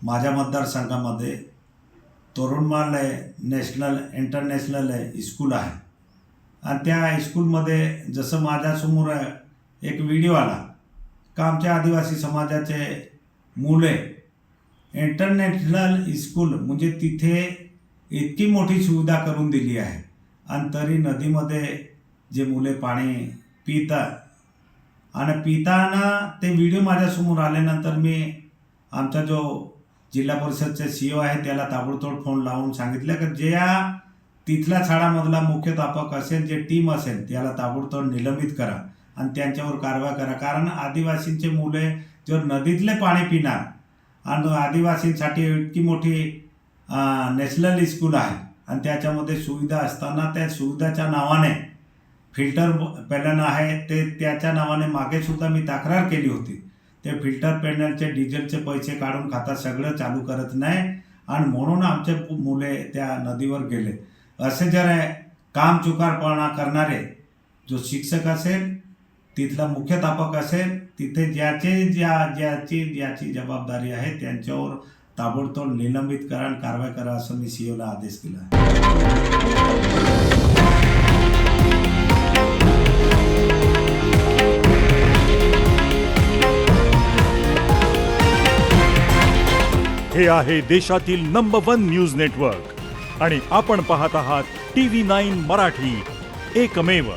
माझ्या मतदारसंघामध्ये Toranmal national international school आहे आणि त्या स्कूलमध्ये जसं माझ्यासमोर एक व्हिडिओ आला का आमच्या आदिवासी समाजाचे मुले इंटरनॅशनल स्कूल म्हणजे तिथे इतकी मोठी सुविधा करून दिली आहे आणि तरी नदीमध्ये जे मुले पाणी पितात आणि पिताना ते व्हिडिओ माझ्यासमोर आल्यानंतर मी आमचा जो जिल्हा परिषदचे CEO आहे त्याला ताबडतोब फोन लावून सांगितलं की ज्या तिथल्या शाळामधला मुख्याध्यापक असेल जे टीम असेल त्याला ताबडतोब निलंबित करा आणि त्यांच्यावर कारवाई करा। कारण आदिवासींचे मुले जर नदीतले पाणी पिणार आणि आदिवासींसाठी इतकी मोठी नॅशनल स्कूल आहे आणि त्याच्यामध्ये सुविधा असताना त्या सुविधाच्या नावाने फिल्टर पॅनल आहे ते त्याच्या नावाने मागेसुद्धा मी तक्रार केली होती। ते फिल्टर पॅनलचे डिझेलचे पैसे काढून खाता सगळं चालू करत नाही आणि म्हणून आमचे मुले त्या नदीवर गेले। असे जर काम चुकारपणा करणारे जो शिक्षक असेल तिथला मुख्याध्यापक असेल तिथे ज्याची जबाबदारी आहे त्यांच्यावर ताबडतोब निलंबित करा आणि कारवाई करा असं मी CEOला आदेश केला। हे आहे देशातील नंबर 1 न्यूज नेटवर्क आणि आपण पाहत आहात TV9 मराठी, एकमेव।